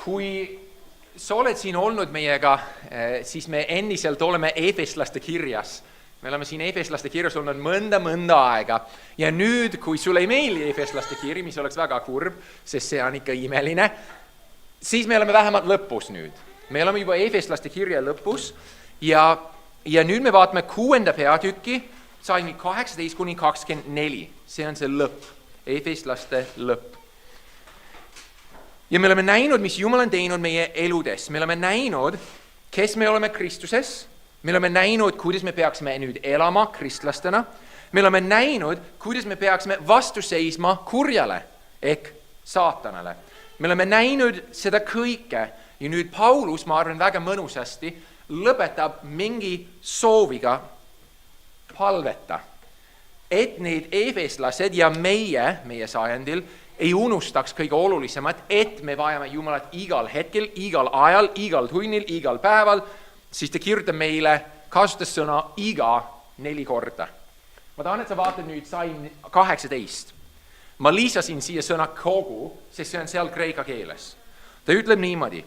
Kui sa oled siin olnud meiega, siis me endiselt oleme Efeslaste kirjas. Me oleme siin Efeslaste kirjas olnud mõnda aega. Ja nüüd, kui sulle ei meeldi Efeslaste kiri, mis oleks väga kurb, sest see on ikka imeline, siis me oleme vähemalt lõpus nüüd. Me oleme juba Efeslaste kirja lõpus ja nüüd me vaatame 6. peatükki, salmid 18-24. See on see lõpp, Efeslaste lõpp. Ja me oleme näinud, mis Jumal on teinud meie eludes. Me oleme näinud, kes me oleme Kristuses. Me oleme näinud, kuidas me peaksime nüüd elama kristlastena. Me oleme näinud, kuidas me peaksime vastu seisma kurjale ehk saatanale. Me oleme näinud seda kõike ja nüüd Paulus, ma arvan väga mõnusasti, lõpetab mingi sooviga palveta, et need efeslased ja meie sajandil ei unustaks kõige olulisemat, et me vajame Jumalat igal hetkel, igal ajal, igal tunnil, igal päeval, siis ta kirjutab meile, kasutas sõna iga 4 korda. Ma tahan, et sa vaatad nüüd salm 18. Ma lisasin siia sõna kogu, sest see on seal kreeka keeles. Ta ütleb niimoodi,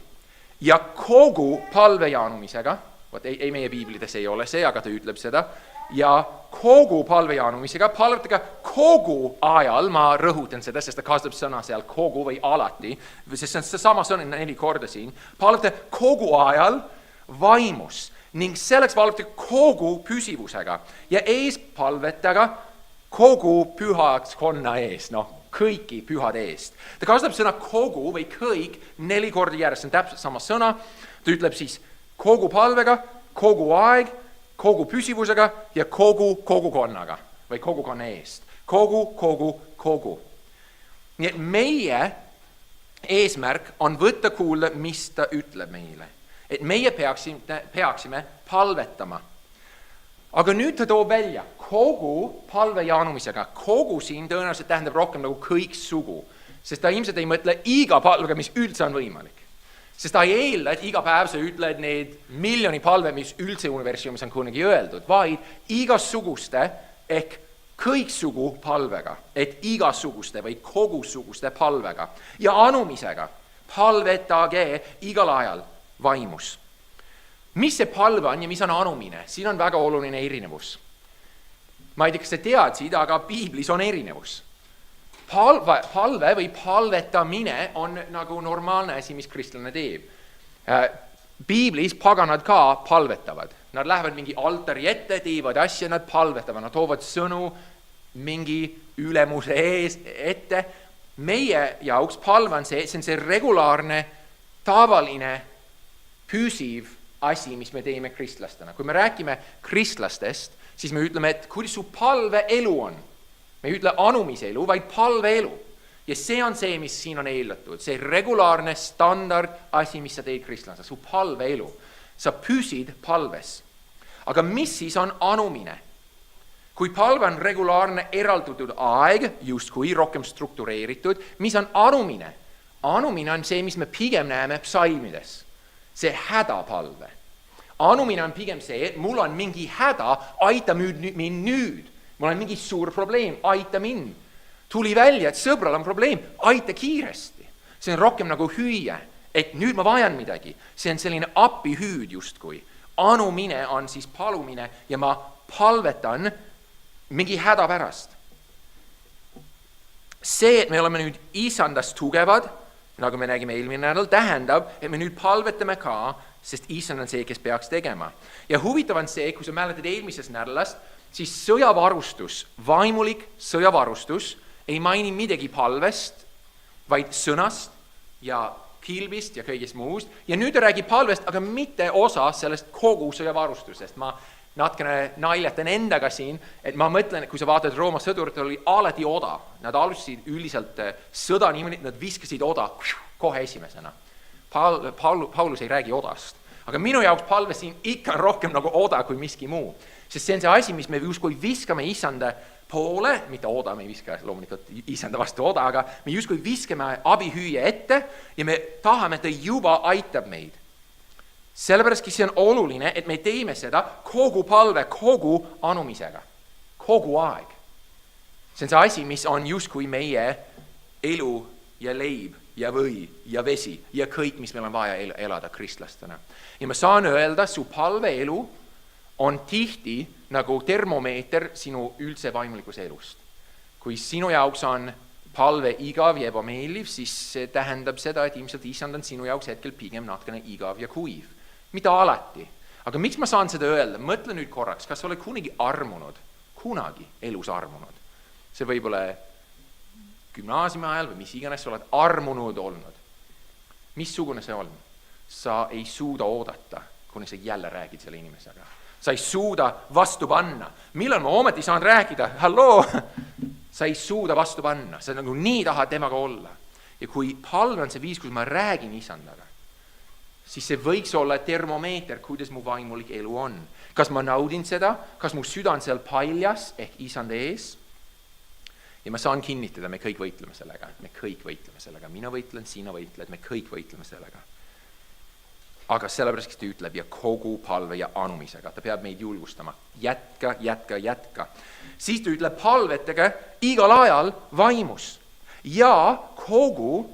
ja kogu palve jaanumisega, ei meie piiblides ei ole see, aga ta ütleb seda, ja kogu palve jaanumisega, palvetage kogu ajal, ma rõhutan seda, sest ta kasutab sõna seal kogu või alati, sest see on sama sõna 4 korda siin, palvetage kogu ajal vaimus ning selleks palvetage kogu püsivusega ja ees palvetage kogu pühaskonna ees, kõiki pühade eest. Ta kasutab sõna kogu või kõik 4 korda järjest, see on täpselt sama sõna, ta ütleb siis kogu palvega, kogu aeg, kogu püsivusega ja kogu kogukonnaga või kogukonna eest. Kogu. Nii et meie eesmärk on võtta kuulda, mis ta ütleb meile. Et meie peaksime palvetama. Aga nüüd ta toob välja kogu palve jaanumisega. Kogu siin tõenäoliselt tähendab rohkem nagu kõik sugu, sest ta ilmselt ei mõtle iga palvega, mis üldse on võimalik. Sest ta ei eelda, et iga päev sa ütled need miljoni palve, mis üldse universumis on kunagi öeldud, vaid igasuguste ehk kõiksugu palvega, et igasuguste või kogusuguste palvega ja anumisega palvetage igal ajal vaimus. Mis see palve on ja mis on anumine? Siin on väga oluline erinevus. Ma ei tea, kas sa teadsid, aga piiblis on erinevus. Palve või palvetamine on nagu normaalne asi, mis kristlane teeb. Piiblis paganad ka palvetavad. Nad lähevad mingi altari ette, teevad asja, nad palvetavad, nad toovad sõnu mingi ülemuse ees ette. Meie jaoks palve on see regulaarne, tavaline, püsiv asi, mis me teeme kristlastena. Kui me räägime kristlastest, siis me ütleme, et kuidas su palveelu on. Me ei ütle anumiselu, vaid palveelu. Ja see on see, mis siin on eeldatud. See regulaarne standard asi, mis sa teed kristlane, su palveelu. Sa püsid palves. Aga mis siis on anumine? Kui palve on regulaarne eraldatud aeg, justkui rohkem struktureeritud, mis on anumine? Anumine on see, mis me pigem näeme psalmides. See hädapalve. Anumine on pigem see, et mul on mingi häda, aita mind nüüd. Mul on mingi suur probleem, aita mind. Tuli välja, et sõbral on probleem, aita kiiresti. See on rohkem nagu hüüe, et nüüd ma vajan midagi. See on selline appihüüd justkui. Anumine on siis palumine ja ma palvetan mingi häda pärast. See, et me oleme nüüd isandast tugevad, nagu me nägime eelmine nädal, tähendab, et me nüüd palvetame ka, sest isand on see, kes peaks tegema. Ja huvitav on see, kui sa mäletad eelmisest nädalast, siis sõjavarustus, vaimulik sõjavarustus ei maini midagi palvest, vaid sõnast ja kilbist ja kõigest muust. Ja nüüd ta räägib palvest, aga mitte osa sellest kogu sõjavarustusest. Ma natkene naljatan endaga siin, et ma mõtlen, et kui sa vaatad Rooma sõdurit, oli alati oda. Nad alustasid üldiselt sõda niimoodi, et nad viskasid oda kohe esimesena. Paulus ei räägi odast. Aga minu jaoks palve siin ikka rohkem nagu oda kui miski muu. Sest see on see asi, mis me justkui viskame isanda poole, mitte oda, me ei viska loomulikult isanda vastu oda, aga me justkui viskame abihüüe ette ja me tahame, et ta juba aitab meid. Sellepärast, see on oluline, et me teeme seda kogu palve, kogu anumisega, kogu aeg. See on see asi, mis on justkui meie elu ja leib ja või ja vesi ja kõik, mis meil on vaja elada kristlastena. Ja ma saan öelda, su palveelu on tihti nagu termomeeter sinu üldse vaimulikus elust. Kui sinu jaoks on palve igav ja ebameeldiv, siis see tähendab seda, et ilmselt isand on sinu jaoks hetkel pigem natukene igav ja kuiv. Mida alati. Aga miks ma saan seda öelda? Mõtle nüüd korraks, kas sa oled kunagi elus armunud? See võib olla gümnaasiumi ajal või mis iganes sa oled armunud olnud. Missugune see on? Sa ei suuda oodata, kuni sa jälle räägid selle inimesega. Sa ei suuda vastu panna. Millal ma ometi saan rääkida? Halloo! Sa ei suuda vastu panna. Sa nagu nii tahad temaga olla. Ja kui palve on see viis, kus ma räägin isandaga, siis see võiks olla termomeeter, kuidas mu vaimulik elu on. Kas ma naudin seda? Kas mu süda on seal paljas ehk isand ees? Ja ma saan kinnitada, me kõik võitleme sellega. Me kõik võitleme sellega. Mina võitlen, sina võitled, me kõik võitleme sellega. Aga sellepärast, kes ta ütleb ja kogu palve ja anumisega, ta peab meid julgustama. Jätka. Siis ta ütleb palvetega igal ajal vaimus. Ja kogu,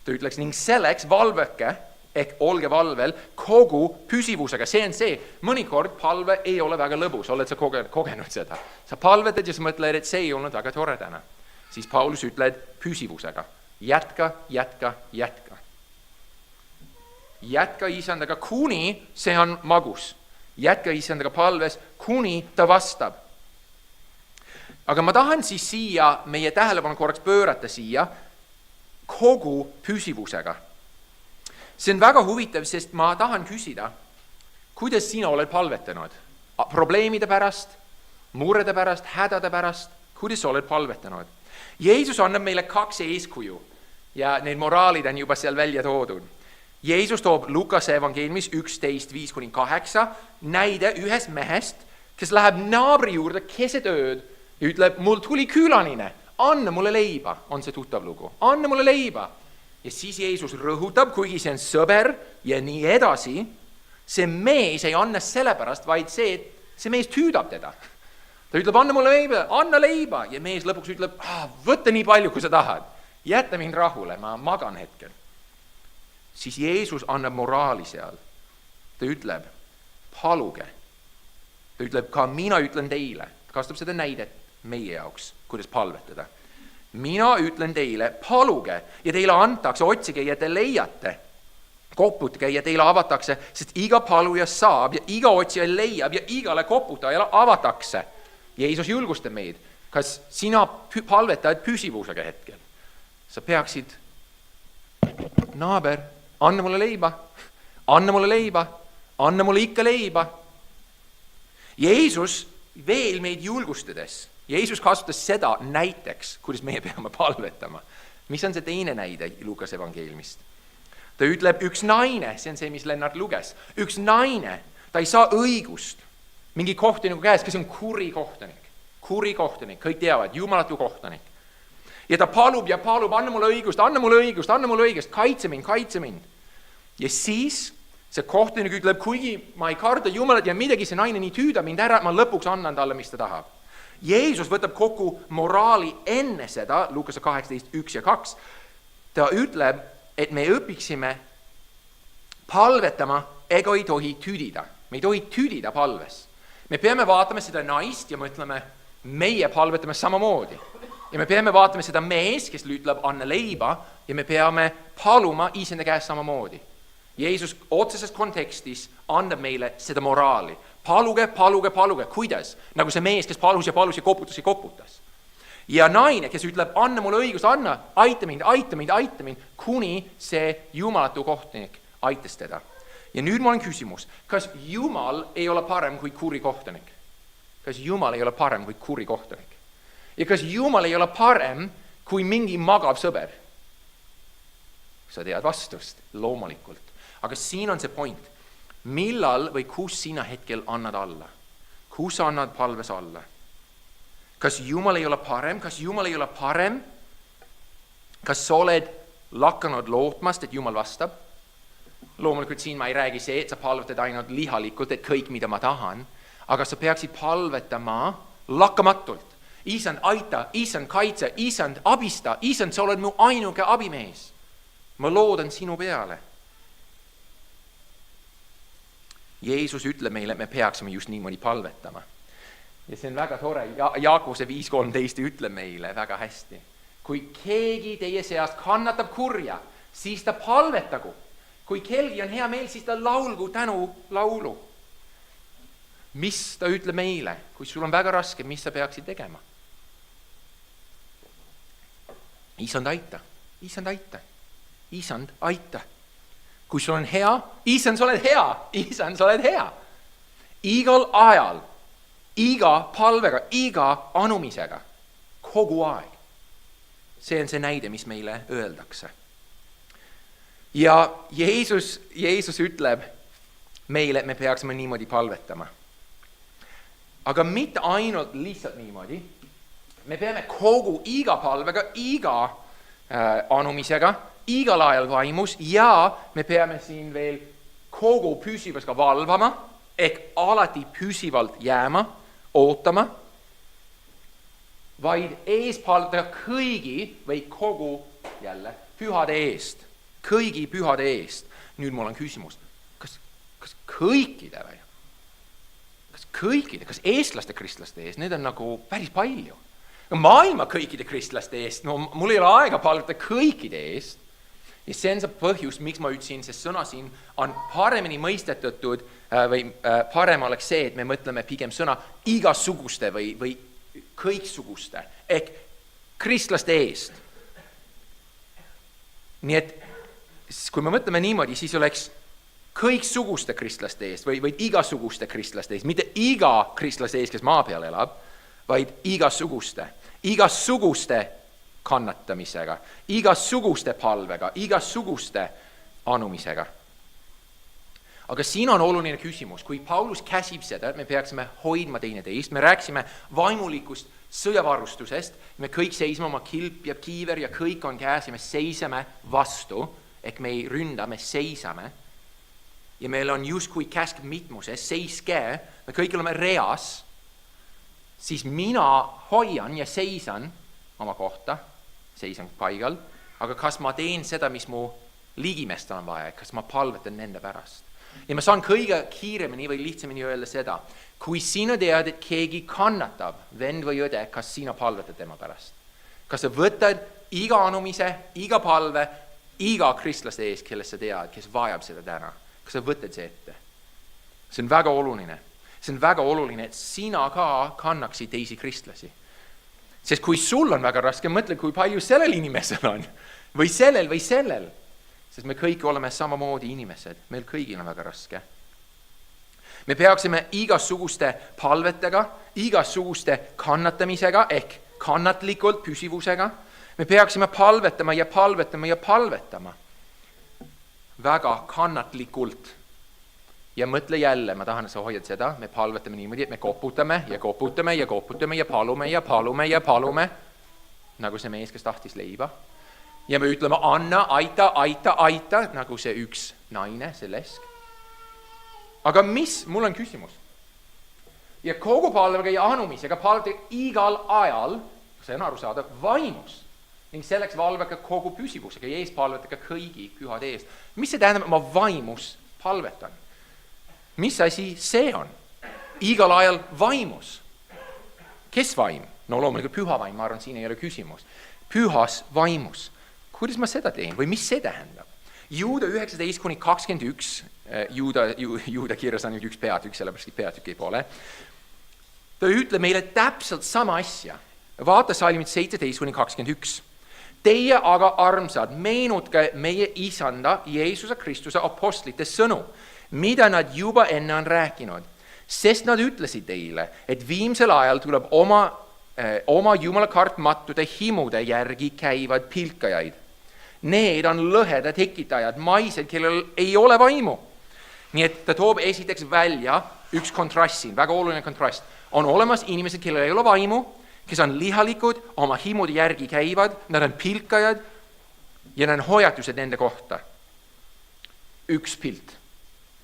ta ütleks ning selleks valveke, ehk olge valvel, kogu püsivusega. See on see, mõnikord palve ei ole väga lõbus, oled sa kogenud seda. Sa palvetad ja sa mõtled, et see ei olnud väga tore täna. Siis Paulus ütled püsivusega. Jätka. Jätka isandaga, kuni see on magus. Jätka isandaga palves, kuni ta vastab. Aga ma tahan siis siia, meie tähelepanu korraks pöörata siia, kogu püsivusega. See on väga huvitav, sest ma tahan küsida, kuidas sina oled palvetanud? Probleemide pärast, murede pärast, hädade pärast, kuidas sa oled palvetanud? Jeesus annab meile 2 eeskuju ja need moraalid on juba seal välja toodud. Jeesus toob Lukase evangeeliumis 11:5-8 näide ühest mehest, kes läheb naabri juurde keset ööd ja ütleb, mul tuli külaline, anna mulle leiba, on see tuttav lugu, anna mulle leiba. Ja siis Jeesus rõhutab, kuigi see on sõber ja nii edasi, see mees ei anna sellepärast, vaid see mees tüüdab teda. Ta ütleb, anna leiba ja mees lõpuks ütleb, võtta nii palju, kui sa tahad, jätta mind rahule, ma magan hetkel. Siis Jeesus annab moraali seal. Ta ütleb, paluge. Ta ütleb, ka mina ütlen teile, ta kasutab seda näidet meie jaoks, kuidas palvetada. Mina ütlen teile, paluge ja teile antakse, otsige ja te leiate. Koputage ja teile avatakse, sest iga paluja saab ja iga otsija leiab ja igale koputajale avatakse. Jeesus julgustab meid. Kas sina palvetad püsivusega hetkel? Sa peaksid, naaber, anna mulle leiba, anna mulle ikka leiba. Jeesus veel meid julgustades, Jeesus kasutas seda näiteks, kuidas meie peame palvetama. Mis on see teine näide Lukas evangeeliumist? Ta ütleb, üks naine, see on see, mis Lennart luges, üks naine, ta ei saa õigust mingi kohtuniku käes, kes on kuri kohtunik, kõik teavad, jumalatu kohtunik. Ja ta palub, anna mulle õigust, kaitse mind. Ja siis see kohtunik ütleb, kuigi ma ei karda Jumalat ja midagi, see naine nii tüüda mind ära, ma lõpuks annan talle, mis ta tahab. Jeesus võtab kokku moraali enne seda, Lukase 18:1-2. Ta ütleb, et me õpiksime palvetama ega ei tohi tüdida. Me ei tohi tüdida palves. Me peame vaatama seda naist ja mõtleme, meie palvetame samamoodi. Ja me peame vaatama seda mees, kes ütleb anna leiba ja me peame paluma isenda käest samamoodi. Jeesus otseses kontekstis annab meile seda moraali. Paluge. Kuidas? Nagu see mees, kes palus ja koputas. Ja naine, kes ütleb, anna mulle õigust, aita mind, kuni see jumalatu kohtunik aitas teda. Ja nüüd mul on küsimus, kas Jumal ei ole parem kui kuri kohtunik? Kas Jumal ei ole parem kui kuri kohtunik? Ja kas Jumal ei ole parem kui mingi magav sõber? Sa tead vastust, loomulikult. Aga siin on see point. Millal või kus sina hetkel annad alla? Kus annad palves alla? Kas Jumal ei ole parem? Kas sa oled lakanud lootmast, et Jumal vastab? Loomulikult siin ma ei räägi see, et sa palvetad ainult lihalikult, et kõik, mida ma tahan, aga sa peaksid palvetama lakkamatult. Isand, aita, Isand, kaitse, Isand, abista, Isand, sa oled mu ainuke abimees. Ma loodan sinu peale. Jeesus ütleb meile, et me peaksime just niimoodi palvetama. Ja see on väga tore. Jaakobuse 5:13 ütleb meile väga hästi. Kui keegi teie seast kannatab kurja, siis ta palvetagu. Kui kellelgi on hea meel, siis ta laulgu tänu laulu. Mis ta ütleb meile? Kui sul on väga raske, mis sa peaksid tegema? Isand, aita. Isand, aita. Isand, aita. Kui sul on hea, Isand, sa oled hea. Isand, sa oled hea. Igal ajal, iga palvega, iga anumisega, kogu aeg. See on see näide, mis meile öeldakse. Ja Jeesus ütleb meile, et me peaksime niimoodi palvetama. Aga mitte ainult lihtsalt niimoodi. Me peame kogu iga palvega, iga anumisega, igal ajal vaimus ja me peame siin veel kogu püsivas ka valvama, ehk alati püsivalt jääma, ootama, vaid ees palvetada kõigi või kogu jälle pühade eest. Kõigi pühade eest. Nüüd mul on küsimus, kas kõikide või? Kas kõikide, kas eestlaste kristlaste eest? Need on nagu päris palju. Maailma kõikide kristlaste eest, no mul ei ole aega palvetada kõikide eest. Ja see on see põhjus, miks ma ütlesin, see sõna siin on paremini mõistetatud või parem oleks see, et me mõtleme pigem sõna igasuguste või kõiksuguste ehk kristlaste eest. Nii et kui me mõtleme niimoodi, siis oleks kõiksuguste kristlaste eest või igasuguste kristlaste eest, mitte iga kristlaste eest, kes maa peal elab, vaid igasuguste kannatamisega, igasuguste palvega, igasuguste anumisega. Aga siin on oluline küsimus, kui Paulus käsib seda, et me peaksime hoidma teineteist, me rääksime vaimulikust sõjavarustusest, me kõik seisme oma kilp ja kiiver ja kõik on käes ja me seisame vastu, ehk me ei ründa, me seisame. Ja meil on justkui käsk mitmuses, seiske, me kõik oleme reas, siis mina hoian ja seisan oma kohta, seisan paigal, aga kas ma teen seda, mis mu ligimestel on vaja, kas ma palvetan nende pärast. Ja ma saan kõige kiiremini või lihtsamini öelda seda, kui sina tead, et keegi kannatab, vend või õde, kas sina palvetad tema pärast. Kas sa võtad iga anumise, iga palve, iga kristlaste ees, kellest sa tead, kes vajab seda täna. Kas sa võtad see ette? See on väga oluline. See on väga oluline, et sina ka kannaksid teisi kristlasi. Sest kui sul on väga raske, mõtle, kui palju sellel inimesel on. Või sellel. Sest me kõik oleme samamoodi inimesed. Meil kõigil on väga raske. Me peaksime igasuguste palvetega, igasuguste kannatamisega, ehk kannatlikult püsivusega. Me peaksime palvetama ja palvetama ja palvetama. Väga kannatlikult. Ja mõtle jälle, ma tahan, et sa hoiad seda, me palvetame niimoodi, et me koputame ja koputame ja koputame ja palume ja palume ja palume, nagu see mees, kes tahtis leiba. Ja me ütleme, anna, aita, aita, aita, nagu see üks naine, see lesk. Aga mul on küsimus. Ja kogu palvega ja anumisega palvetage igal ajal, see on aru saada, vaimus. Ning selleks valvega kogu püsivusega ja ees palvetage kõigi pühade eest. Mis see tähendab, et ma vaimus palvetan? Mis asi see on? Igal ajal vaimus. Kes vaim? No loomulikult püha vaim, ma arvan, siin ei ole küsimus. Pühas vaimus. Kuidas ma seda teen? Või mis see tähendab? Juuda 19-21, Juuda kirjas on nüüd üks peatükk, sellepärast peatükk ei pole. Ta ütleb meile täpselt sama asja. Vaata salmid 17-21. Teie aga armsad, meenutke meie isanda Jeesuse Kristuse apostlite sõnu, mida nad juba enne on rääkinud, sest nad ütlesid teile, et viimsel ajal tuleb oma Jumala kartmatude himude järgi käivad pilkajaid. Need on lõheda tekitajad, maised, kellel ei ole vaimu. Nii et ta toob esiteks välja üks kontrast siin, väga oluline kontrast. On olemas inimesed, kellel ei ole vaimu, kes on lihalikud, oma himude järgi käivad, nad on pilkajad ja nad on hoiatused nende kohta. Üks pilt.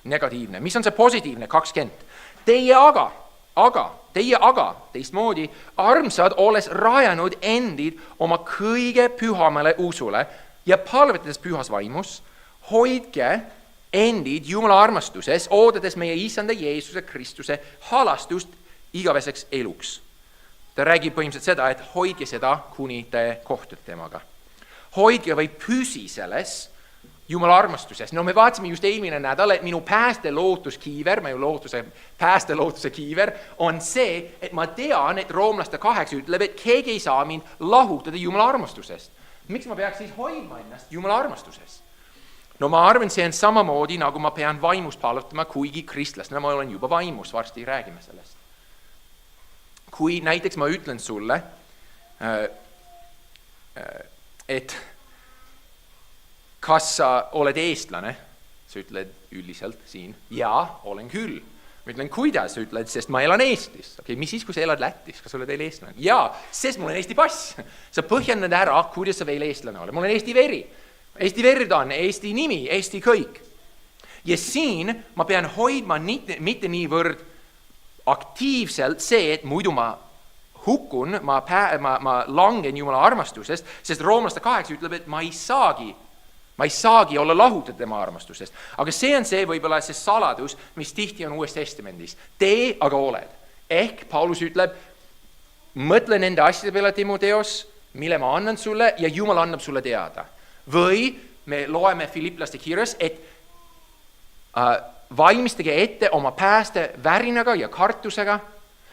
Negatiivne. Mis on see positiivne? 20. Teie aga, Teie aga teistmoodi armsad, olles rajanud endid oma kõige pühamale usule ja palvetades pühas vaimus, hoidke endid Jumala armastuses, oodades meie Issanda Jeesuse Kristuse halastust igaveseks eluks. Ta räägib põhimõtteliselt seda, et hoidke seda, kuni te kohtute temaga. Hoidke või püsi selles Jumala armastuses. No me vaatasime just eelmine nädal, et minu päästelootuse kiiver on see, et ma tean, et Roomlaste 8 ütleb, et keegi ei saa mind lahutada Jumala armastusest. Miks ma peaks siis hoidma ennast Jumala armastuses? No ma arvan, see on samamoodi, nagu ma pean vaimus palvetama, kuigi kristlastena ma olen juba vaimus, varsti räägime sellest. Kui näiteks ma ütlen sulle, et kas sa oled eestlane, sa ütled üldiselt siin, jaa, olen küll. Ma ütlen, kuidas sa ütled, sest ma elan Eestis. Okay, mis siis, kui sa elad Lätis, kas sa oled veel eestlane? Jaa, sest mul on Eesti pass. Sa põhjendad ära, kuidas sa veel eestlane oled. Mul on Eesti veri. Eesti verd on, Eesti nimi, Eesti kõik. Ja siin ma pean hoidma mitte niivõrd aktiivselt see, et muidu ma hukkun, ma langen Jumala armastusest, sest Roomlaste 8 ütleb, et ma ei saagi olla lahutatud tema armastusest. Aga see on see võib-olla see saladus, mis tihti on Uues Testamendis. Tee aga oled. Ehk Paulus ütleb, mõtle nende asjade peale Timoteos, mille ma annan sulle ja Jumal annab sulle teada. Või me loeme Filipplaste kirjas, et valmistage ette oma pääste värinaga ja kartusega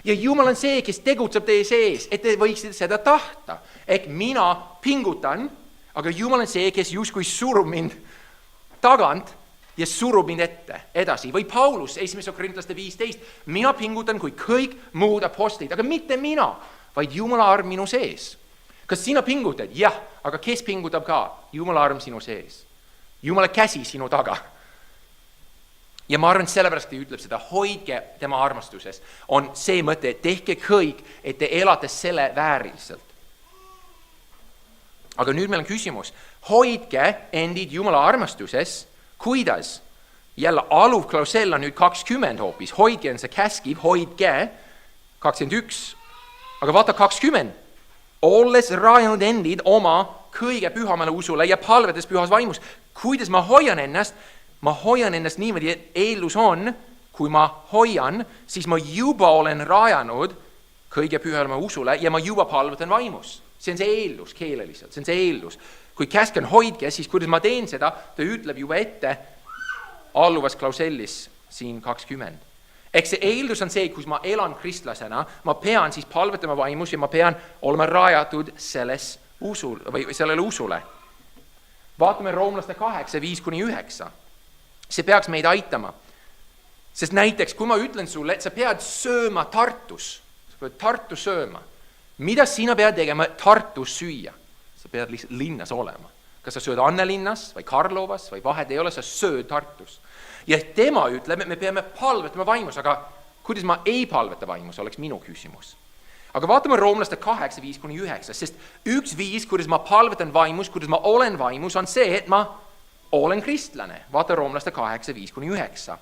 ja Jumal on see, kes tegutseb teie sees, et te võiksite seda tahta. Ehk mina pingutan, aga Jumal on see, kes justkui surub mind tagant ja surub mind ette edasi. Või Paulus, 1. Korintlaste 15, mina pingutan kui kõik muud apostlid, aga mitte mina, vaid Jumala arm minu sees. Kas sina pingutad? Jah, aga kes pingutab ka? Jumala arm sinu sees. Jumala käsi sinu taga. Ja ma arvan, sellepärast ütleb seda, hoidke tema armastuses. On see mõte, et tehke kõik, et te elate selle vääriliselt. Aga nüüd meil on küsimus, hoidke endid Jumala armastuses, kuidas? Jälle aluvklausel on nüüd 20 hoopis, hoidke on see käskib, hoidke 21, aga vaata 20, olles rajanud endid oma kõige pühamale usule ja palvedes pühas vaimus. Kuidas ma hoian ennast? Ma hoian ennast niimoodi, et eeldus on, kui ma hoian, siis ma juba olen rajanud kõige pühamale usule ja ma juba palvetan vaimus. See on see eeldus keeleliselt, see on see eeldus. Kui käsk on hoidke, siis kuidas ma teen seda, ta ütleb juba ette alluvas klausellis siin 20. Ehk see eeldus on see, kus ma elan kristlasena, ma pean siis palvetama vaimus ja ma pean olema rajatud sellele usule. Vaatame Roomlaste 8, 5-9. See peaks meid aitama. Sest näiteks, kui ma ütlen sulle, et sa pead sööma Tartus, sa pead Tartus sööma, mida sina pead tegema Tartus süüa? Sa pead lihtsalt linnas olema. Kas sa sööd Annelinnas või Karlovas või vahed ei ole, sa sööd Tartus. Ja tema ütleb, et me peame palvetama vaimus, aga kuidas ma ei palveta vaimus, oleks minu küsimus. Aga vaatame Roomlaste 8, 5-9, sest üks viis, kuidas ma palvetan vaimus, kuidas ma olen vaimus, on see, et ma olen kristlane. Vaata Roomlaste 8, 5-9.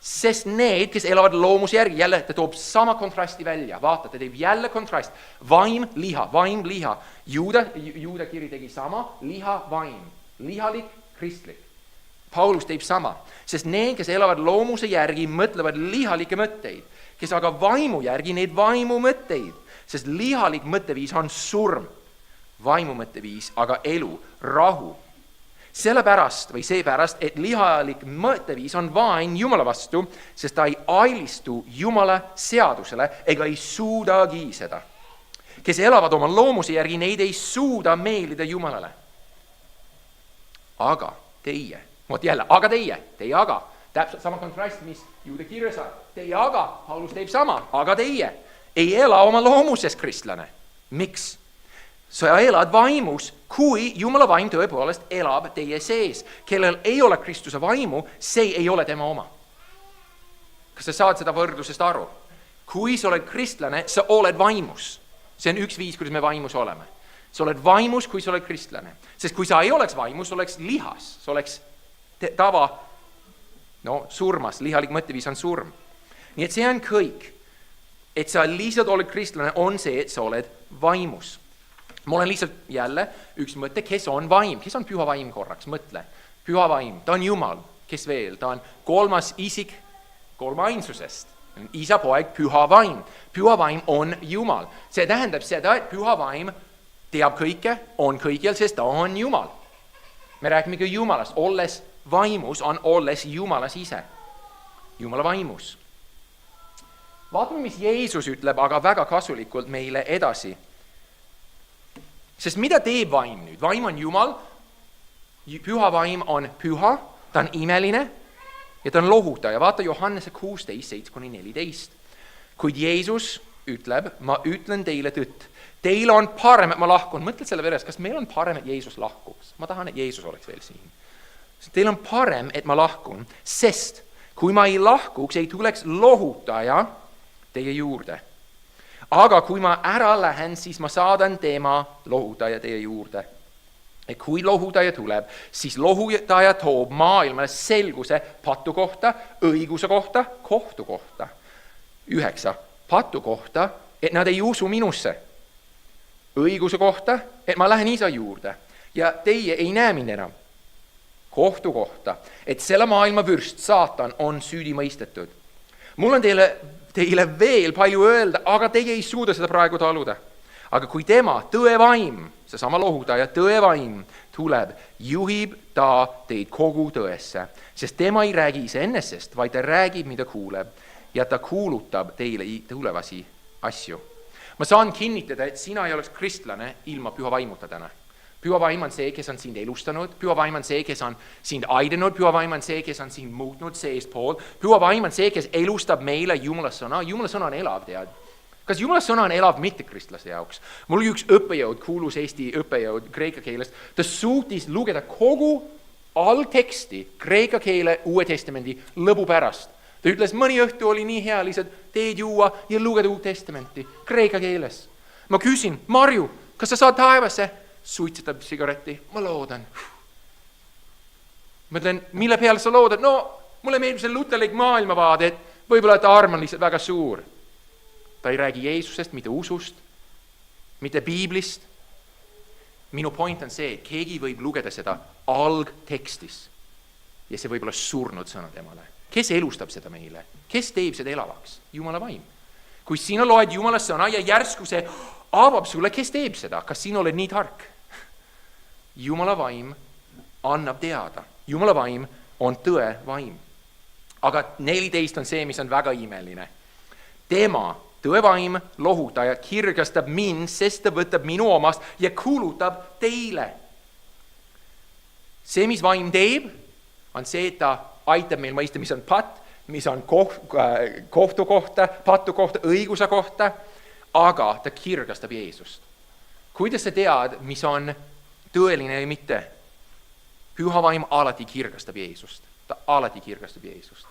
Sest need, kes elavad loomuse järgi, jälle ta toob sama kontrasti välja. Vaata, ta teeb jälle kontrast. Vaim, liha. Juuda kiri tegi sama, liha, vaim. Lihalik, kristlik. Paulus teeb sama. Sest need, kes elavad loomuse järgi, mõtlevad lihalikke mõtteid. Kes aga vaimu järgi, need vaimu mõtteid. Sest lihalik mõtteviis on surm. Vaimu mõtteviis, aga elu, rahu. Seepärast, et lihalik mõtteviis on vaen Jumala vastu, sest ta ei ailistu Jumala seadusele ega ei suudagi seda. Kes elavad oma loomuse järgi, neid ei suuda meeldida Jumalale. Aga teie, täpselt sama kontrast, mis Juuda kirjas on. Teie aga, Paulus teeb sama, aga teie ei ela oma loomuses kristlane. Miks? Sa elad vaimus, kui Jumala vaim tõepoolest elab teie sees. Kellel ei ole Kristuse vaimu, see ei ole tema oma. Kas sa saad seda võrdlusest aru? Kui sa oled kristlane, sa oled vaimus. See on üks viis, kuidas me vaimus oleme. Sa oled vaimus, kui sa oled kristlane. Sest kui sa ei oleks vaimus, sa oleks lihas. Sa oleks surmas. Lihalik mõtteviis on surm. Nii et see on kõik. et sa lihtsalt oled kristlane, on see, et sa oled vaimus. Ma olen lihtsalt jälle üks mõte, kes on vaim, kes on püha vaim korraks, mõtle. Püha vaim, ta on Jumal, kes veel, ta on kolmas isik kolmainsusest. Isa, poeg, püha vaim. Püha vaim on Jumal. See tähendab seda, et püha vaim teab kõike, on kõigil, sest ta on Jumal. Me räägime ka Jumalast, olles vaimus on olles Jumalas ise. Jumala vaimus. Vaatame, mis Jeesus ütleb, aga väga kasulikult meile edasi. Sest mida teeb vaim nüüd? Vaim on Jumal, püha vaim on püha, ta on imeline ja ta on lohutaja. Vaata Johannese 16:7-14. Kuid Jeesus ütleb, ma ütlen teile tõtt. Teile on parem, et ma lahkun. Mõtled selle veres, kas meil on parem, et Jeesus lahkuks? Ma tahan, et Jeesus oleks veel siin. Teil on parem, et ma lahkun, sest kui ma ei lahkuks, ei tuleks lohutaja teie juurde. Aga kui ma ära lähen, siis ma saadan tema lohutaja teie juurde. Ja kui lohutaja tuleb, siis lohutaja toob maailmale selguse patu kohta, õiguse kohta, kohtu kohta. 9. Patu kohta, et nad ei usu minusse. Õiguse kohta, et ma lähen isa juurde ja teie ei näe mind enam. Kohtu kohta, et selle maailma vürst, saatan, on süüdi mõistetud. Mul on teile veel palju öelda, aga teie ei suuda seda praegu taluda. Aga kui tema, tõevaim, seesama lohutaja, tõevaim tuleb, juhib ta teid kogu tõesse, sest tema ei räägi iseenesest, vaid ta räägib, mida kuuleb ja ta kuulutab teile tulevasi asju. Ma saan kinnitada, et sina ei oleks kristlane ilma püha vaimuta täna. Püha vaim on see, kes on sind elustanud, püha vaim on see, kes on sind aidanud, püha vaim on see, kes on sind muutnud seestpool, püha vaim on see, kes elustab meile Jumala sõna. Jumala sõna on elav, tead. Kas Jumala sõna on elav mittekristlaste jaoks? Mul oli üks õppejõud, kuulus Eesti õppejõud kreeka keelest, ta suutis lugeda kogu algteksti kreeka keele Uue Testamendi lõbu pärast. Ta ütles, mõni õhtu oli nii hea lihtsalt teed juua ja lugeda Uut Testamenti kreeka keeles. Ma küsin, Marju, kas sa saad taevasse? Suitsetab sigareti, ma loodan. Mõtlen, mille peale sa loodad? No, mulle meeldib see luterlik maailmavaade, et võib-olla ta arm on lihtsalt väga suur. Ta ei räägi Jeesusest, mitte usust, mitte Piiblist. Minu point on see, et keegi võib lugeda seda algtekstis ja see võib olla surnud sõna temale. Kes elustab seda meile? Kes teeb seda elavaks? Jumala vaim. Kui sina loed Jumala sõna ja järsku see avab sulle, kes teeb seda? Kas sina oled nii tark? Jumala vaim annab teada. Jumala vaim on tõe vaim. Aga 14 on see, mis on väga imeline. Tema, tõe vaim, lohutaja, kirgastab mind, sest ta võtab minu omast ja kuulutab teile. See, mis vaim teeb, on see, et ta aitab meil mõista, mis on patt, mis on kohtu kohta, patu kohta, õiguse kohta, aga ta kirgastab Jeesust. Kuidas sa tead, mis on tõeline või mitte? Püha vaim alati kirgastab Jeesust. Ta alati kirgastab Jeesust.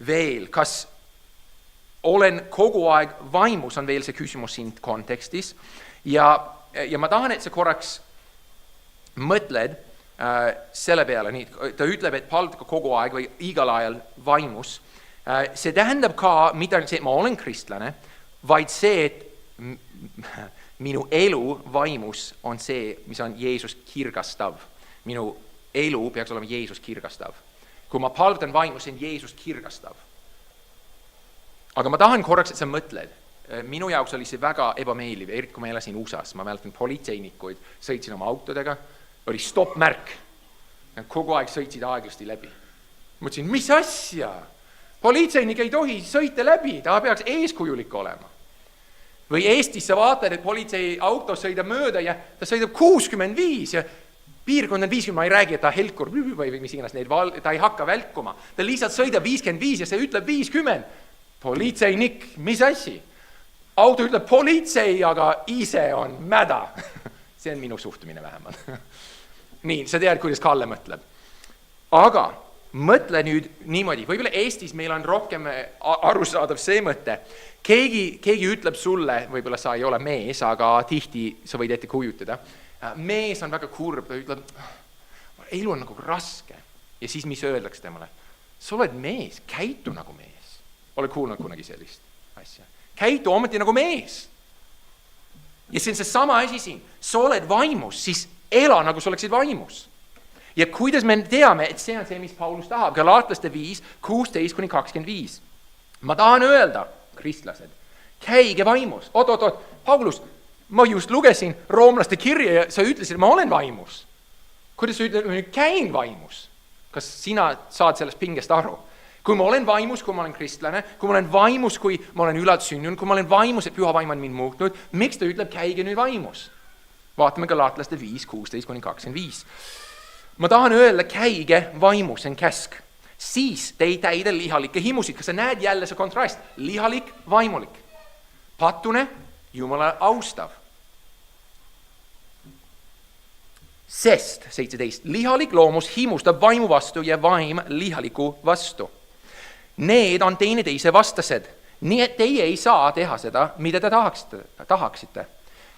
Veel, kas olen kogu aeg vaimus, on veel see küsimus siin kontekstis. Ja ma tahan, et sa korraks mõtled selle peale. Nii, ta ütleb, et palka kogu aeg või igal ajal vaimus. See tähendab ka, mitte see, et ma olen kristlane, vaid see, et minu elu vaimus on see, mis on Jeesus kirgastav. Minu elu peaks olema Jeesus kirgastav. Kui ma palvetan vaimus, see on Jeesus kirgastav. Aga ma tahan korraks, et sa mõtled. Minu jaoks oli see väga ebameeliv, eriti kui ma elasin USAs. Ma mäletan politseinikuid, sõitsin oma autodega, oli stopp-märk. Kogu aeg sõitsid aeglasti läbi. Mõtlesin, mis asja? Politseinik ei tohi sõita läbi, ta peaks eeskujulik olema. Või Eestis sa vaatad, et politsei auto sõidab mööda ja ta sõidab 65 ja piirkond on 50, ma ei räägi, et ta helkur või mis iganes, ta ei hakka välkuma. Ta lihtsalt sõidab 55 ja see ütleb 50. Politseinik, mis asi? Auto ütleb politsei, aga ise on mäda. See on minu suhtumine vähemalt. Nii, sa tead, kuidas Kalle mõtleb. Aga mõtle nüüd niimoodi, võib-olla Eestis meil on rohkem arusaadav see mõte. Keegi ütleb sulle, võib-olla sa ei ole mees, aga tihti sa võid ette kujutada. Mees on väga kurb, ta ütleb, elu on nagu raske. Ja siis mis öeldakse temale? Sa oled mees, käitu nagu mees. Oled kuulnud kunagi sellist asja? Käitu ometi nagu mees. Ja see on see sama asi siin. Sa oled vaimus, siis ela nagu sa oleksid vaimus. Ja kuidas me teame, et see on see, mis Paulus tahab? Galaatlaste 5, 16-25. Ma tahan öelda, kristlased, käige vaimus. Oot, Paulus, ma just lugesin roomlaste kirja ja sa ütlesid, et ma olen vaimus. Kuidas sa ütled, käin vaimus? Kas sina saad sellest pingest aru? Kui ma olen vaimus, kui ma olen kristlane, kui ma olen vaimus, kui ma olen ülalt sündinud, kui ma olen vaimus, et püha vaim on mind muutnud, miks ta ütleb, käige nüüd vaimus? Vaatame Galaatlaste 5, 16-25. Ma tahan öelda, käige vaimus, see on käsk. Siis te ei täida lihalikke himusid. Kas sa näed jälle see kontrast? Lihalik, vaimulik. Patune, Jumala austav. Sest, 17, lihalik loomus himustab vaimu vastu ja vaim lihaliku vastu. Need on teineteise vastased, nii et teie ei saa teha seda, mida te tahaksite.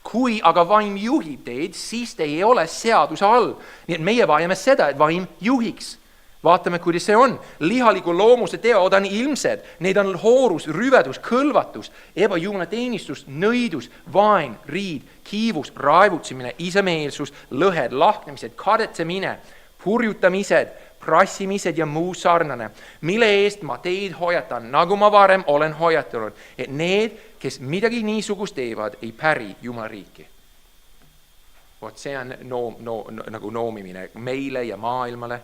Kui aga vaim juhib teid, siis te ei ole seaduse all. Nii et meie vajame seda, et vaim juhiks. Vaatame, kuidas see on. Lihaliku loomuse teod on ilmsed. Need on hoorus, rüvedus, kõlvatus, ebajumala teenistus, nõidus, vaen, riid, kiivus, raevutsimine, isemeelsus, lõhed, lahknemised, kadetsemine, purjutamised, prassimised ja muu sarnane, mille eest ma teid hoiatan, nagu ma varem olen hoiatanud, et need, kes midagi niisugust teevad, ei päri Jumala riiki. Vot see on nagu noomimine meile ja maailmale.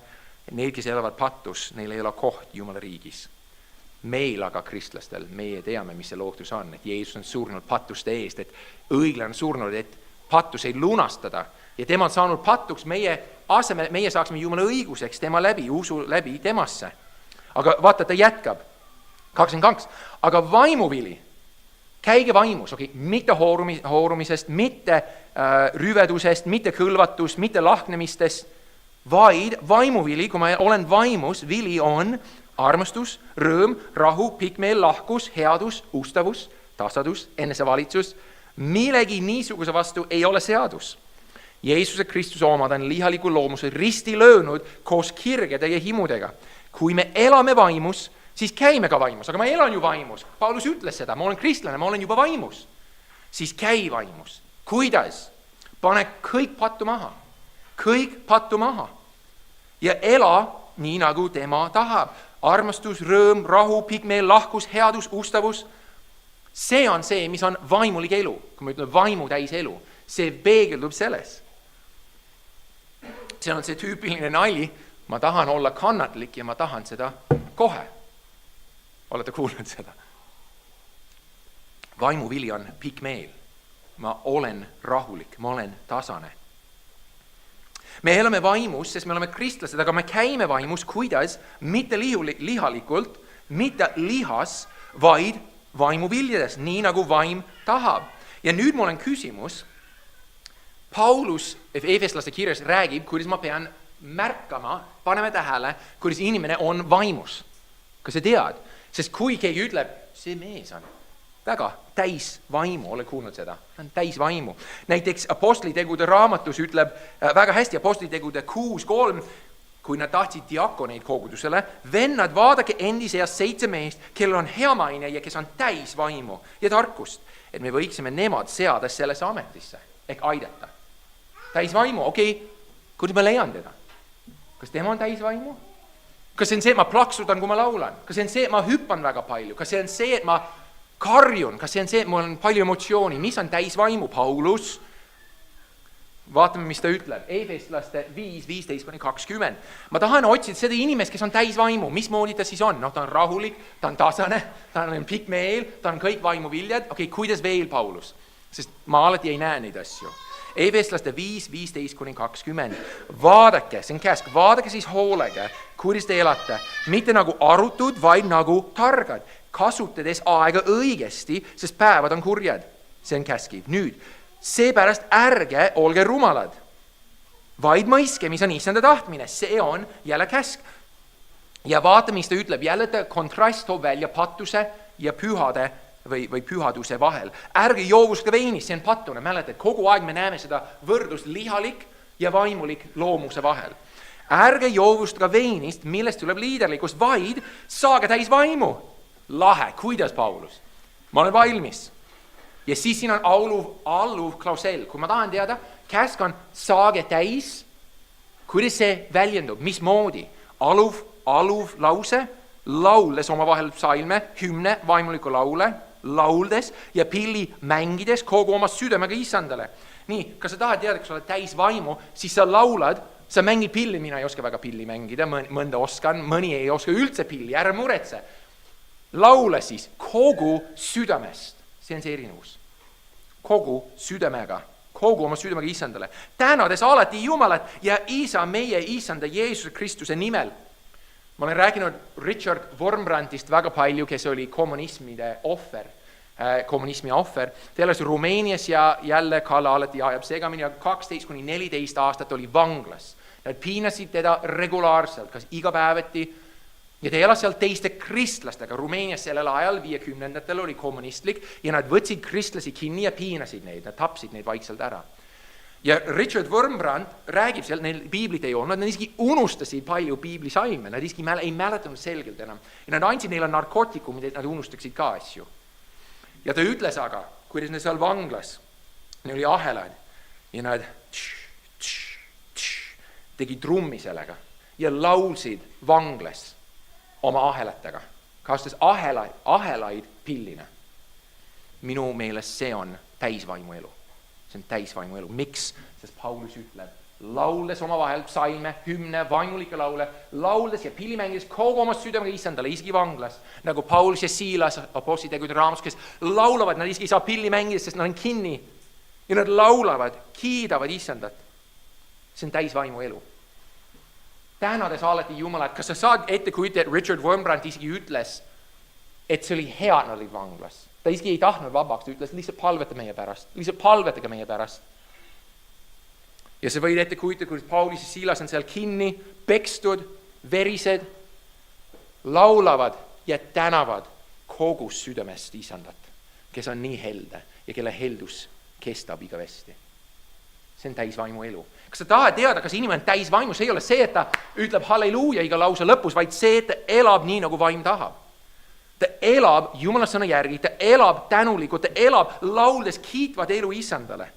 Need, kes elavad patus, neil ei ole koht Jumala riigis. Meil aga kristlastel, meie teame, mis see lootus on, et Jeesus on surnud patuste eest, et õiglane on surnud, et patus ei lunastada ja tema on saanud patuks meie asemel, meie saaksime Jumala õiguseks tema läbi, usu läbi temasse. Aga vaata, ta jätkab. 22. Aga vaimuvili, käige vaimus, mitte hoorumisest, mitte rüvedusest, mitte kõlvatust, mitte lahknemistest, vaid vaimuvili, kui ma olen vaimus, vili on armastus, rõõm, rahu, pikmeel, lahkus, headus, ustavus, tasadus, enesevalitsus. Millegi niisuguse vastu ei ole seadus. Jeesuse Kristuse omad on lihaliku loomuse risti löönud koos kirgede ja himudega. Kui me elame vaimus, siis käime ka vaimus. Aga ma elan ju vaimus. Paulus ütles seda, ma olen kristlane, ma olen juba vaimus. Siis käi vaimus. Kuidas? Pane kõik pattu maha. Kõik pattu maha. Ja ela nii nagu tema tahab. Armastus, rõõm, rahu, pikmeel, lahkus, headus, ustavus. See on see, mis on vaimulik elu. Kui ma ütlen vaimu täis elu, see peegeldub selles. See on see tüüpiline nali, ma tahan olla kannatlik ja ma tahan seda kohe. Olete kuulnud seda? Vaimuvili on pikmeel. Ma olen rahulik, ma olen tasane. Me elame vaimus, sest me oleme kristlased, aga me käime vaimus, kuidas? Mitte lihalikult, mitte lihas, vaid vaimuviljades, nii nagu vaim tahab. Ja nüüd mul on küsimus. Paulus Efeslaste kirjas räägib, kuidas ma pean märkama, paneme tähele, kuidas inimene on vaimus. Kas sa tead? Sest kui keegi ütleb, see mees on väga täis vaimu, ole kuulnud seda, on täis vaimu. Näiteks apostlitegude raamatus ütleb väga hästi apostlitegude 6.3, kui nad tahtsid diakoneid kogudusele, vennad, vaadake endi seas 7 meest, kellel on hea maine ja kes on täis vaimu ja tarkust, et me võiksime nemad seada sellesse ametisse, ehk aidata. Täis vaimu, kuidas ma leian teda? Kas tema on täis vaimu? Kas see on see, et ma plaksutan, kui ma laulan? Kas see on see, et ma hüppan väga palju? Kas see on see, et ma karjun? Kas see on see, et mul on palju emotsiooni? Mis on täis vaimu? Paulus? Vaatame, mis ta ütleb. Efeslaste 5, 15-20. Ma tahan otsida seda inimest, kes on täis vaimu. Mismoodi ta siis on? Ta on rahulik, ta on tasane, ta on pikmeel, ta on kõik vaimuviljad. Kuidas veel Paulus? Sest ma alati ei näe neid asju. Efeslaste 5, 15-20. Vaadake, see on käsk, vaadake siis hoolega, kuidas te elate. Mitte nagu arutud, vaid nagu targad. Kasutades aega õigesti, sest päevad on kurjad. See on käskiv. Nüüd, seepärast ärge olge rumalad, vaid mõiske, mis on issanda tahtmine. See on jälle käsk. Ja vaata, mis ta ütleb. Jälle ta kontrast toob välja patuse ja pühade või pühaduse vahel. Ärge joovuske veinis, see on patune. Mäletad, kogu aeg me näeme seda võrdlust lihalik ja vaimulik loomuse vahel. Ärge joovustega veinist, millest tuleb liiderlikkus, vaid saage täis vaimu. lahe, kuidas Paulus? Ma olen valmis. Ja siis siin on alluv klausel. Kui ma tahan teada, käsk on saage täis, kuidas see väljendub, mismoodi? Aluv lause, lauldes omavahel psalme, hümne, vaimuliku laule, lauldes ja pilli mängides kogu oma südamega Issandale. Nii, kas sa tahad teada, kui sa oled täis vaimu, siis sa laulad, sa mängid pilli, mina ei oska väga pilli mängida, mõnda oskan, mõni ei oska üldse pilli, ära muretse. Laula siis kogu südamest, see on see erinevus. Kogu südamega, kogu oma südamega Issandale. Tänades alati Jumalat ja Isa, meie Issanda Jeesuse Kristuse nimel. Ma olen rääkinud Richard Wormbrandtist väga palju, kes oli kommunismi ohver. Ta elas Rumeenias ja jälle Kalle alati ajab segamini ja 12–14 aastat oli vanglas. Nad piinasid teda regulaarselt, kas igapäevati, ja ta elas seal teiste kristlastega. Rumeenias sellel ajal 50-ndatel oli kommunistlik ja nad võtsid kristlasi kinni ja piinasid neid, nad tapsid neid vaikselt ära. Ja Richard Wormbrandt räägib seal, neil piiblit ei olnud, nad isegi unustasid palju piiblisalme, nad isegi ei mäletanud selgelt enam. Ja nad andsid neile narkootikumid, et nad unustaksid ka asju. Ja ta ütles aga, kuidas nad seal vanglas, neil oli ahelad ja nad tegid trummi sellega ja laulsid vanglas oma ahelatega, kastas ahelaid pillina. Minu meelest see on täisvaimu elu. See on täisvaimu elu. Miks? Sest Paulus ütleb, lauldes oma vahel psalme, hümne, vaimulikke laule, lauldes ja pillimängides kogu oma südamega Issandale, isegi vanglas, nagu Paulus ja Siilas apostlitegude raamus, kes laulavad, nad isegi ei saa pilli mängida, sest nad on kinni ja nad laulavad, kiidavad Issandat. See on täisvaimu elu. Tänades alati Jumalat, kas sa saad ette kujutada, et Richard Wormbrandt isegi ütles, et see oli hea, nad olid vanglas. Ta isegi ei tahtnud vabaks, ta ütles, lihtsalt palvetage meie pärast. Ja sa võid ette kujutada, kuidas Paulus ja Siilas on seal kinni, pekstud, verised, laulavad ja tänavad kogu südamest Issandat, kes on nii helde ja kelle heldus kestab igavesti. See on täisvaimu elu. Kas sa tahad teada, kas inimene on täisvaimu? See ei ole see, et ta ütleb halleluuja iga lause lõpus, vaid see, et ta elab nii, nagu vaim tahab. Ta elab Jumala sõna järgi, ta elab tänulikult, ta elab lauldes kiitvad elu Issandale.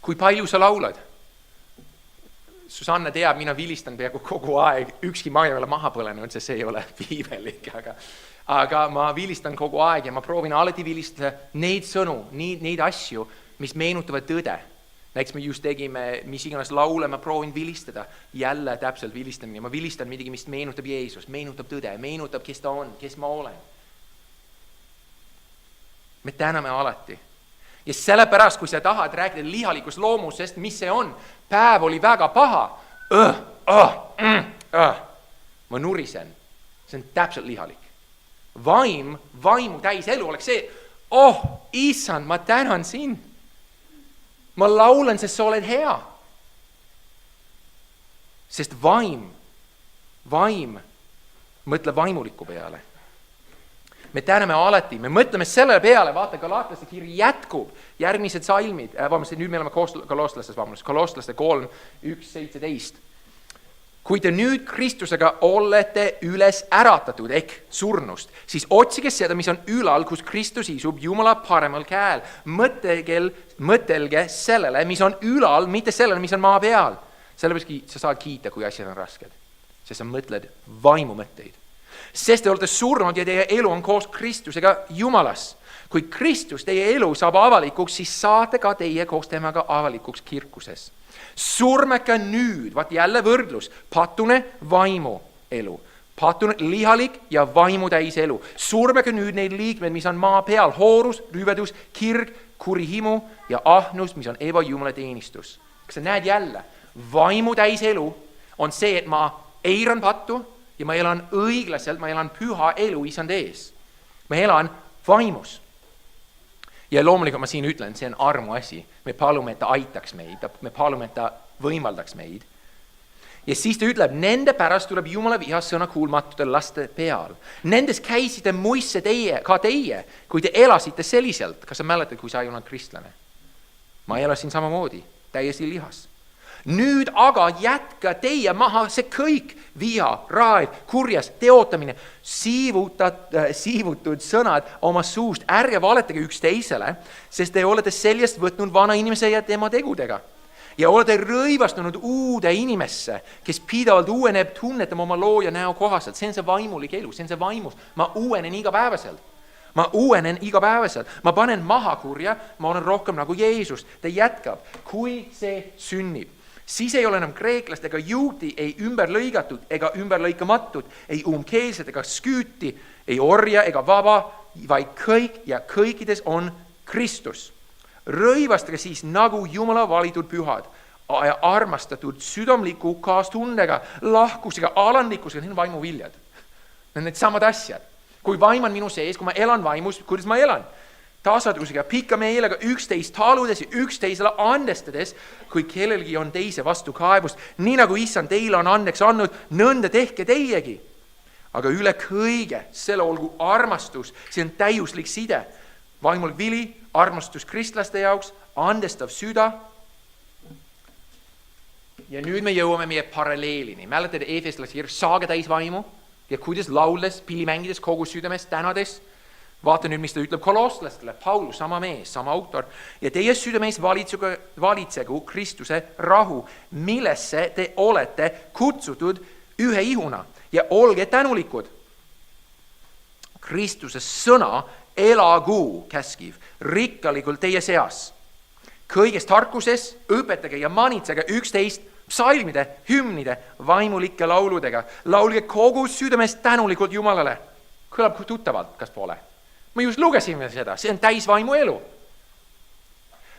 Kui palju sa laulad? Susanna teab, mina vilistan peaaegu kogu aeg, ükski ma ei ole maha põlenud, see ei ole piibelik, aga ma vilistan kogu aeg ja ma proovin alati vilistada neid sõnu, neid asju, mis meenutavad tõde. Näiteks me just tegime, mis iganes laule, ma proovin vilistada, jälle täpselt vilistan ja ma vilistan midagi, mis meenutab Jeesus, meenutab tõde, meenutab, kes ta on, kes ma olen. Me täname alati. Ja sellepärast, kui sa tahad rääkida lihalikust loomusest, mis see on, päev oli väga paha, ma nurisen, see on täpselt lihalik. Vaimu täis elu oleks see, Issand, ma tänan sind. Ma laulan, sest sa oled hea. Sest vaim, mõtle vaimuliku peale. Me täname alati, me mõtleme selle peale, vaata, Galatlaste kiri jätkub, järgmised salmid, nüüd me oleme Kolostlaste 3, 1, 17. Kui te nüüd Kristusega olete üles äratatud, ehk surnust, siis otsige seda, mis on ülal, kus Kristus isub Jumala paremal käel. Mõtelge sellele, mis on ülal, mitte sellele, mis on maa peal. Sellepärast sa saad kiita, kui asjad on rasked. Sest sa mõtled vaimumõtteid. Sest te olete surnud ja teie elu on koos Kristusega Jumalas. Kui Kristus teie elu saab avalikuks, siis saate ka teie koos temaga avalikuks kirkuses. Surmeka nüüd, vaat jälle võrdlus, patune vaimu elu, patune lihalik ja vaimu täis elu. Surmeka nüüd neid liikmed, mis on maa peal, hoorus, rüvedus, kirg, kurihimu ja ahnus, mis on ebajumala teenistus. Kas sa näed jälle, vaimu täis elu on see, et ma eiran pattu ja ma elan õiglaselt, ma elan püha elu Issand ees. Ma elan vaimus. Ja loomulikult ma siin ütlen, see on armu asi. Me palume, et ta aitaks meid, me palume, et ta võimaldaks meid. Ja siis ta ütleb, nende pärast tuleb Jumala viha sõna kuulmatute laste peal. Nendes käisite muisse ka teie, kui te elasite selliselt. Kas sa mäletad, kui sa ei olnud kristlane? Ma elasin samamoodi, täiesti lihas. Nüüd aga jätka teie maha see kõik, viha, raev, kurjas, teotamine, siivutud sõnad oma suust, ärge valetage üksteisele, sest te olete seljast võtnud vana inimese ja tema tegudega. Ja olete rõivastunud uude inimesse, kes pidevalt uueneb, tunnetama oma looja näo kohaselt. See on see vaimulik elu, see on see vaimus. Ma uuenen igapäevaselt. Ma panen maha kurja, ma olen rohkem nagu Jeesus. Ta jätkab, kui see sünnib, siis ei ole enam kreeklast ega juudi, ei ümberlõigatud ega ümberlõikamatud, ei umbkeelset ega sküüti, ei orja ega vaba, vaid kõik ja kõikides on Kristus. Rõivastage siis nagu Jumala valitud pühad ja armastatud südamliku kaastundega, lahkusega, alandlikkusega, need on vaimuviljad. Need samad asjad. Kui vaim on minu sees, kui ma elan vaimus, kuidas ma elan? Tasadusega, pika meelega, üksteist taludes ja üksteisele andestades, kui kellelgi on teise vastu kaebust, nii nagu issand teile on andeks andnud, nõnda tehke teiegi. Aga üle kõige, selle olgu armastus, see on täiuslik side. Vaimulik vili, armastus kristlaste jaoks, andestav süda. Ja nüüd me jõuame meie paralleelini. Mäletad Efeslase kirjas, saage täis vaimu ja kuidas lauldes, pillimängides, kogu südames, tänades. Vaata nüüd, mis ta ütleb kolosslastele, Paulus, sama mees, sama autor. Ja teie südameis valitsegu Kristuse rahu, millesse te olete kutsutud ühe ihuna ja olge tänulikud. Kristuse sõna elagu, käskiv, rikkalikult teie seas. Kõiges tarkuses õpetage ja manitsege üksteist psalmide, hümnide, vaimulike lauludega. Laulge kogu südamest tänulikult Jumalale. Kõlab tuttavalt, kas pole? Me just lugesime seda, see on täisvaimu elu.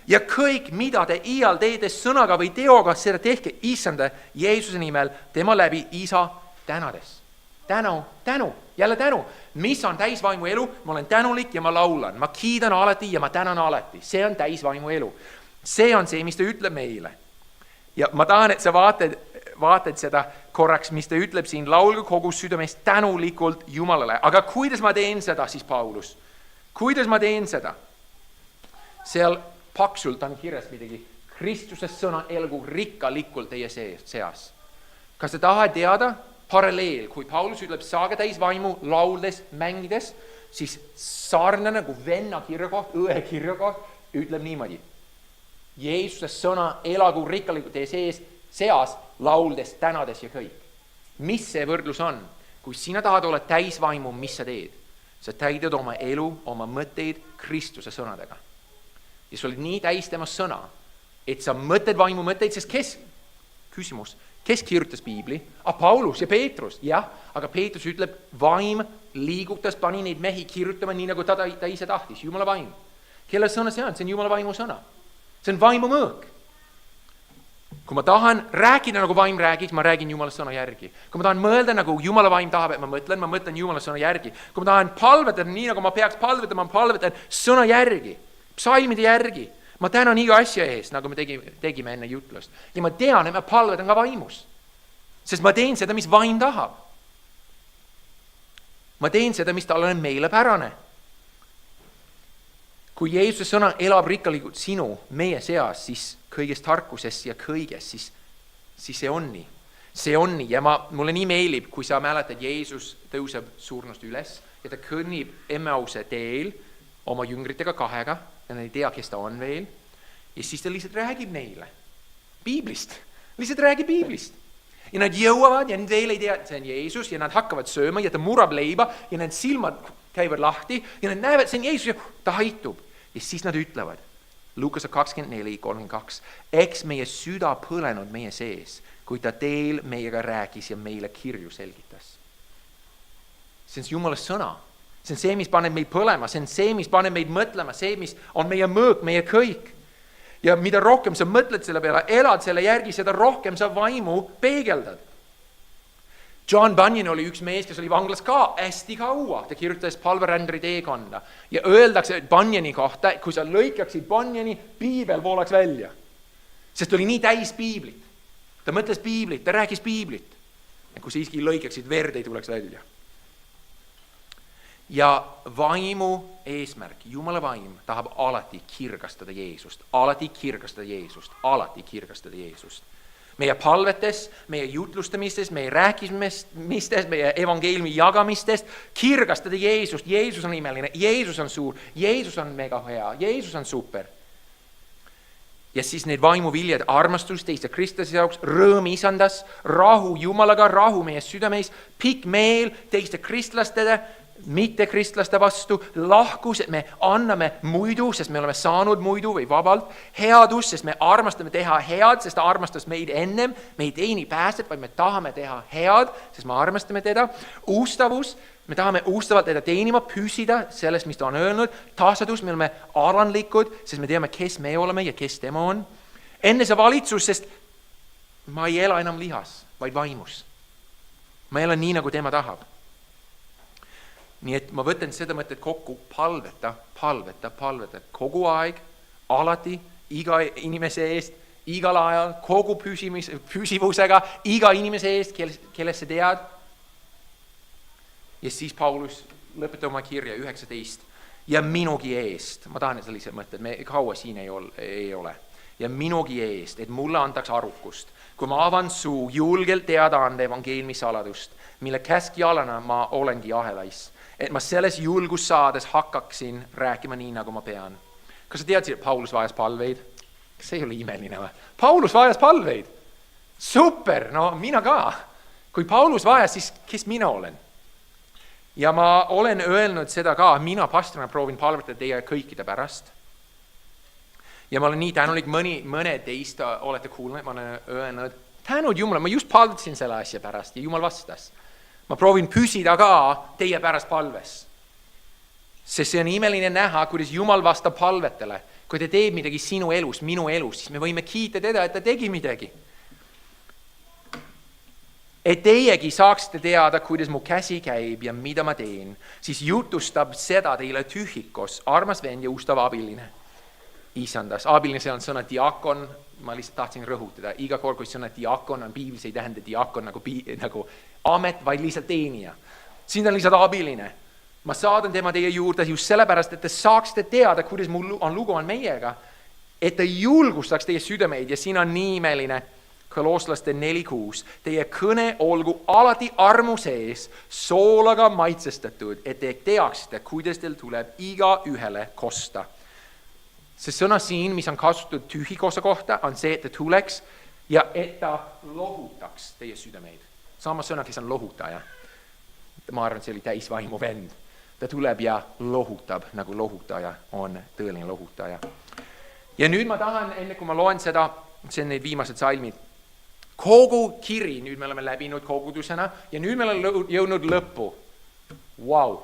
Ja kõik, mida te iial teete sõnaga või teoga, seda tehke issanda Jeesuse nimel, tema läbi isa tänades. Tänu, jälle tänu. Mis on täisvaimu elu? Ma olen tänulik ja ma laulan. Ma kiidan alati ja ma tänan alati. See on täisvaimu elu. See on see, mis ta ütleb meile. Ja ma tahan, et sa vaatad seda korraks, mis ta ütleb siin, laulge kogu südamest tänulikult Jumalale. Aga kuidas ma teen seda siis, Paulus? Kuidas ma teen seda? Seal paksult on kirjas midagi. Kristuse sõna elagu rikkalikult teie seas. Kas sa tahad teada? Paralleel, kui Paulus ütleb, saage täis vaimu lauldes, mängides, siis sarnane nagu venna kirjakoht, õe kirjakoht, ütleb niimoodi. Jeesuse sõna elagu rikkalikult teie seas, lauldes, tänades ja kõik. Mis see võrdlus on? Kui sina tahad olla täis vaimu, mis sa teed? Sa täidad oma elu, oma mõtteid Kristuse sõnadega. Ja sa oled nii täis tema sõna, et sa mõtled vaimu mõtteid, sest kes kirjutas Piibli? Paulus ja Peetrus, jah, aga Peetrus ütleb, vaim liigutas, pani neid mehi kirjutama nii, nagu ta ise tahtis, Jumala vaim. Kelle sõna see on? See on Jumala vaimu sõna. See on vaimu mõõk. Kui ma tahan rääkida, nagu vaim räägib, ma räägin Jumala sõna järgi. Kui ma tahan mõelda, nagu Jumala vaim tahab, et ma mõtlen Jumala sõna järgi. Kui ma tahan palvetada nii, nagu ma peaks palvetama, ma palvetan sõna järgi, psalmide järgi. Ma tänan iga asja ees, nagu me tegime enne jutlust. Ja ma tean, et ma palvetan ka vaimus. Sest ma teen seda, mis vaim tahab. Ma teen seda, mis tal on meile pärane. Kui Jeesuse sõna elab rikkalikult sinu, meie seas, siis kõiges tarkuses ja kõiges, siis see on nii. See on nii. Ja mulle nii meelib, kui sa mäletad, Jeesus tõuseb surnust üles ja ta kõnnib Emmause teel oma jüngritega kahega ja nad ei tea, kes ta on veel. Ja siis ta lihtsalt räägib neile Piiblist. Lihtsalt räägib Piiblist. Ja nad jõuavad ja nad veel ei tea, et see on Jeesus ja nad hakkavad sööma ja ta murab leiba ja need silmad käivad lahti ja nad näevad, see on Jeesus ja ta haitub. Ja siis nad ütlevad, Lukase 24:32, eks meie süda põlenud meie sees, kui ta teel meiega rääkis ja meile kirju selgitas. See on Jumala sõna. See on see, mis paneb meid põlema, see on see, mis paneb meid mõtlema, see, mis on meie mõõk, meie kõik. Ja mida rohkem sa mõtled selle peale, elad selle järgi, seda rohkem sa vaimu peegeldad. John Bunyan oli üks mees, kes oli vanglas ka hästi kaua. Ta kirjutas palverändri teekonda. Ja öeldakse Bunyani kohta, kui sa lõikaksid Bunyani, piibel voolaks välja. Sest oli nii täis piiblit. Ta mõtles piiblit, ta rääkis piiblit. Ja kui sa iski lõikaksid, verd ei tuleks välja. Ja vaimu eesmärk, Jumala vaim, tahab alati kirgastada Jeesust. Alati kirgastada Jeesust. Alati kirgastada Jeesust. meie palvetes, meie jutlustamistes, meie rääkimistes, meie evangeeliumi jagamistest, kirgastada Jeesust. Jeesus on imeline, Jeesus on suur, Jeesus on mega hea, Jeesus on super. Ja siis need vaimuviljad, armastus teiste kristlase jaoks, rõõm isandas, rahu Jumalaga, rahu meie südameis, pikk meel teiste kristlastele, mitte kristlaste vastu, lahkus, et me anname muidu, sest me oleme saanud muidu või vabalt, headus, sest me armastame teha head, sest ta armastas meid ennem, me ei teeni pääseb, vaid me tahame teha head, sest me armastame teda, ustavus, me tahame ustavalt teda teenima, püsida sellest, mis ta on öelnud, taasadus, me oleme alandlikud, sest me teame, kes me oleme ja kes tema on. Enne see valitsus, sest ma ei ela enam lihas, vaid vaimus. Ma elan nii, nagu tema tahab. Nii et ma võtan seda mõtet kokku, palveta kogu aeg, alati, iga inimese eest, igal ajal, kogu püsivusega, iga inimese eest, kellest sa tead. Ja siis Paulus lõpetab oma kirja 19. Ja minugi eest, ma tahan sellise mõtte, et me kaua siin ei ole. Ja minugi eest, et mulle antaks arukust, kui ma avan suu julgelt teada anda evangeelmi saladust, mille käskjalana ma olengi ahelais. Et ma selles julgus saades hakkaksin rääkima nii, nagu ma pean. Kas sa teadsid, et Paulus vajas palveid? Kas see ei ole imeline või? Paulus vajas palveid. Super, no mina ka. Kui Paulus vajas, siis kes mina olen? Ja ma olen öelnud seda ka, mina pastorina proovin palvata teie kõikide pärast. Ja ma olen nii tänulik, mõned teist olete kuulnud, ma olen öelnud, tänud Jumala, ma just palvetasin selle asja pärast ja Jumal vastas. Ma proovin püsida ka teie pärast palves. Sest see on imeline näha, kuidas Jumal vastab palvetele. Kui ta teeb midagi sinu elus, minu elus, siis me võime kiita teda, et ta tegi midagi. Et teiegi saaksite teada, kuidas mu käsi käib ja mida ma teen, siis jutustab seda teile Tühikos, armas vend ja ustav abiline. Isandas. Abiline, see on sõna diakon, ma lihtsalt tahtsin rõhutada. Iga kord, kui sõna diakon on piiblis, ei tähenda diakon nagu amet, vaid lihtsalt teenija. Siin on lihtsalt abiline. Ma saadan tema teie juurde just sellepärast, et te saaksite teada, kuidas mul on lugu on meiega, et ta julgustaks teie südameid ja siin on nii imeline Kolosslaste 4:6. Teie kõne olgu alati armu sees, soolaga maitsestatud, et te teaksite, kuidas teil tuleb iga ühele kosta. See sõna siin, mis on kasutatud Tühikosa kohta, on see, et ta tuleks ja et ta lohutaks teie südameid. Sama sõna, kes on lohutaja. Ma arvan, see oli täisvaimu vend. Ta tuleb ja lohutab, nagu lohutaja on tõeline lohutaja. Ja nüüd ma tahan, enne kui ma loen seda, see on need viimased salmid, kogu kiri, nüüd me oleme läbinud kogudusena ja nüüd me oleme jõudnud lõppu. Wow.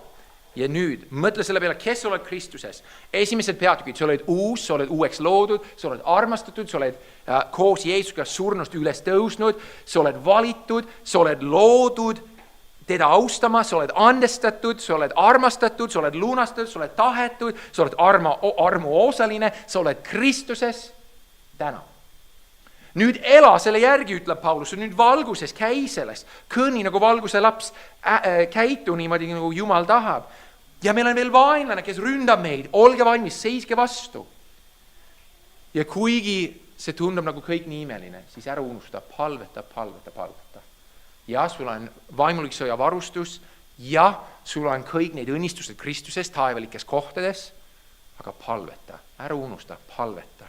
Ja nüüd, mõtle selle peale, kes oled Kristuses. Esimesed peatükid, sa oled uus, sa oled uueks loodud, sa oled armastatud, sa oled koos Jeesusega surnust üles tõusnud, sa oled valitud, sa oled loodud teda austama, sa oled andestatud, sa oled armastatud, sa oled lunastatud, sa oled tahetud, sa oled armu osaline, sa oled Kristuses. Täna. Nüüd ela selle järgi, ütleb Paulus, nüüd valguses, käi selles, kõnni nagu valguse laps, käitu niimoodi, nagu Jumal tahab. Ja meil on veel vaenlane, kes ründab meid, olge valmis, seiske vastu. Ja kuigi see tundub nagu kõik nii imeline, siis ära unusta, palveta. Ja sul on vaimulik sõja varustus ja sul on kõik need õnnistused Kristuses taevalikes kohtades, aga palveta, ära unusta, palveta.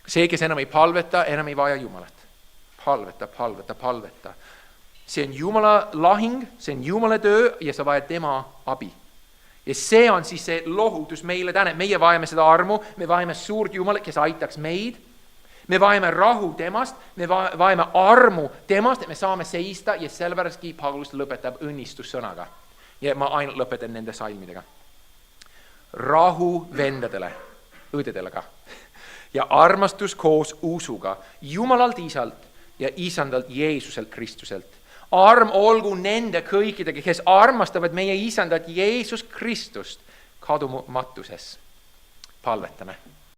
See, kes enam ei palveta, enam ei vaja Jumalat. Palveta. See on Jumala lahing, see on Jumala töö ja sa vajad tema abi. Ja see on siis see lohutus meile täna. Meie vajame seda armu, me vajame suurt Jumalat, kes aitaks meid. Me vajame rahu temast, me vajame armu temast, et me saame seista ja sellepärast Paulus lõpetab õnnistussõnaga. Ja ma ainult lõpetan nende salmidega. Rahu vendadele, õdedele ka. Ja armastus koos usuga Jumalalt isalt ja isandalt Jeesuselt Kristuselt. Arm olgu nende kõikidega, kes armastavad meie isandat Jeesus Kristust kadumatuses. Palvetame.